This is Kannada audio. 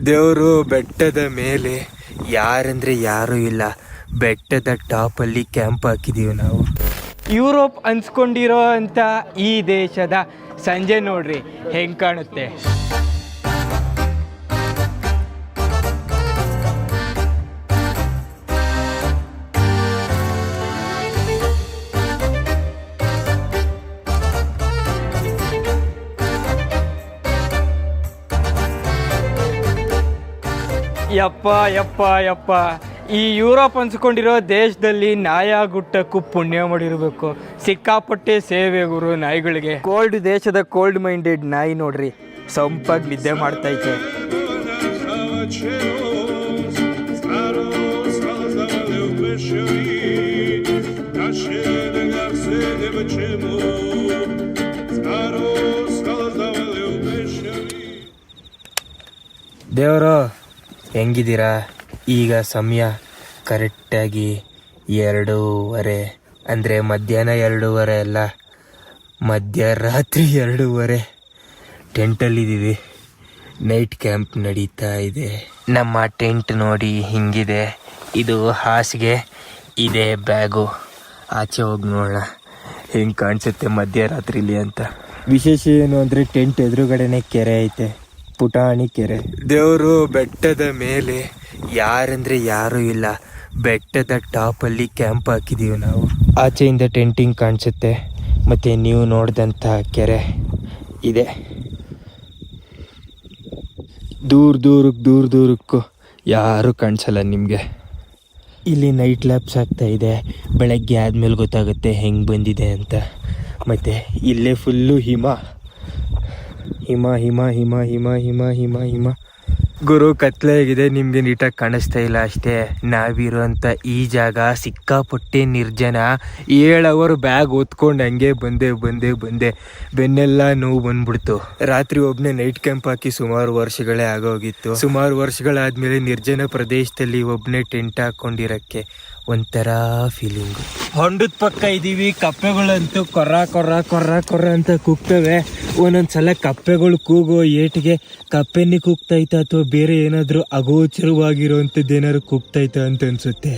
ದೇವರು ಬೆಟ್ಟದ ಮೇಲೆ ಯಾರಂದ್ರೆ ಯಾರು ಇಲ್ಲ. ಬೆಟ್ಟದ ಟಾಪಲ್ಲಿ ಕ್ಯಾಂಪ್ ಹಾಕಿದೀವಿ ನಾವು. ಯುರೋಪ್ ಅನ್ಸ್ಕೊಂಡಿರೋ ಅಂತ ಈ ದೇಶದ ಸಂಜೆ ನೋಡ್ರಿ ಹೆಂಗ್ ಕಾಣುತ್ತೆ. ಯಪ್ಪ ಯಪ್ಪ ಯಪ್ಪ, ಈ ಯುರೋಪ್ ಅನ್ಸ್ಕೊಂಡಿರೋ ದೇಶದಲ್ಲಿ ನಾಯ ಗುಟ್ಟಕ್ಕೂ ಪುಣ್ಯ ಮಾಡಿರ್ಬೇಕು. ಸಿಕ್ಕಾಪಟ್ಟೆ ಸೇವೆ ಗುರು ನಾಯಿಗಳಿಗೆ. ಕೋಲ್ಡ್ ದೇಶದ ಕೋಲ್ಡ್ ಮೈಂಡೆಡ್ ನಾಯಿ ನೋಡ್ರಿ ಸಂಪಾಗಿ ನಿದ್ದೆ ಮಾಡ್ತೈತೆ. ದೇವರು ಹೆಂಗಿದ್ದೀರಾ? ಈಗ ಸಮಯ ಕರೆಕ್ಟಾಗಿ 2:30, ಅಂದರೆ ಮಧ್ಯಾಹ್ನ 2:30 ಅಲ್ಲ, ಮಧ್ಯರಾತ್ರಿ 2:30. ಟೆಂಟಲ್ಲಿದ್ದೀವಿ. ನೈಟ್ ಕ್ಯಾಂಪ್ ನಡೀತಾ ಇದೆ. ನಮ್ಮ ಟೆಂಟ್ ನೋಡಿ ಹಿಂಗಿದೆ. ಇದು ಹಾಸಿಗೆ, ಇದೆ ಬ್ಯಾಗು. ಆಚೆ ಹೋಗಿ ನೋಡೋಣ ಹೆಂಗೆ ಕಾಣಿಸುತ್ತೆ ಮಧ್ಯರಾತ್ರಿಲಿ ಅಂತ. ವಿಶೇಷ ಏನು ಅಂದರೆ ಟೆಂಟ್ ಎದುರುಗಡೆನೆ ಕೆರೆ ಐತೆ, ಪುಟಾಣಿ ಕೆರೆ. ದೇವರು ಬೆಟ್ಟದ ಮೇಲೆ ಯಾರಂದ್ರೆ ಯಾರು ಇಲ್ಲ. ಬೆಟ್ಟದ ಟಾಪಲ್ಲಿ ಕ್ಯಾಂಪ್ ಹಾಕಿದೀವಿ ನಾವು. ಆಚೆಯಿಂದ ಟೆಂಟಿಂಗ್ ಕಾಣಿಸುತ್ತೆ, ಮತ್ತೆ ನೀವು ನೋಡಿದಂಥ ಕೆರೆ ಇದೆ. ದೂರ ದೂರಕ್ಕೂ ಯಾರು ಕಾಣಿಸಲ್ಲ ನಿಮಗೆ. ಇಲ್ಲಿ ನೈಟ್ ಲ್ಯಾಪ್ಸ್ ಆಗ್ತಾ ಇದೆ. ಬೆಳಗ್ಗೆ ಆದಮೇಲೆ ಗೊತ್ತಾಗುತ್ತೆ ಹೆಂಗೆ ಬಂದಿದೆ ಅಂತ. ಮತ್ತು ಇಲ್ಲೇ ಫುಲ್ಲು ಹಿಮ ಹಿಮ ಹಿಮ ಹಿಮ ಹಿಮ ಹಿಮ ಹಿಮ ಹಿಮ ಗುರು. ಕತ್ಲೆ ಆಗಿದೆ, ನಿಮಗೆ ನೀಟಾಗಿ ಕಾಣಿಸ್ತಾ ಇಲ್ಲ ಅಷ್ಟೇ. ನಾವಿರೋಂಥ ಈ ಜಾಗ ಸಿಕ್ಕಾಪಟ್ಟೆ ನಿರ್ಜನ. 7 ಅವರ್ ಬ್ಯಾಗ್ ಹೊತ್ಕೊಂಡು ಹಂಗೆ ಬಂದೆ ಬೆನ್ನೆಲ್ಲ ನೋವು ಬಂದ್ಬಿಡ್ತು. ರಾತ್ರಿ ಒಬ್ಬನೇ ನೈಟ್ ಕ್ಯಾಂಪ್ ಹಾಕಿ ಸುಮಾರು ವರ್ಷಗಳೇ ಆಗೋಗಿತ್ತು. ಸುಮಾರು ವರ್ಷಗಳಾದ್ಮೇಲೆ ನಿರ್ಜನ ಪ್ರದೇಶದಲ್ಲಿ ಒಬ್ಬನೇ ಟೆಂಟ್ ಹಾಕೊಂಡಿರಕ್ಕೆ ಒಂಥರ ಫೀಲಿಂಗು. ಹೊಂಡದ ಪಕ್ಕ ಇದ್ದೀವಿ. ಕಪ್ಪೆಗಳಂತೂ ಕೊರ್ರ ಅಂತ ಕೂಗ್ತವೆ. ಒಂದೊಂದ್ಸಲ ಕಪ್ಪೆಗಳು ಕೂಗೋ ಏಟಿಗೆ ಕಪ್ಪೆನ್ನಿ ಕೂಗ್ತೈತ ಅಥವಾ ಬೇರೆ ಏನಾದರೂ ಅಗೋಚರವಾಗಿರುವಂಥದ್ದು ಏನಾದ್ರು ಕೂಗ್ತೈತ ಅಂತ ಅನ್ಸುತ್ತೆ.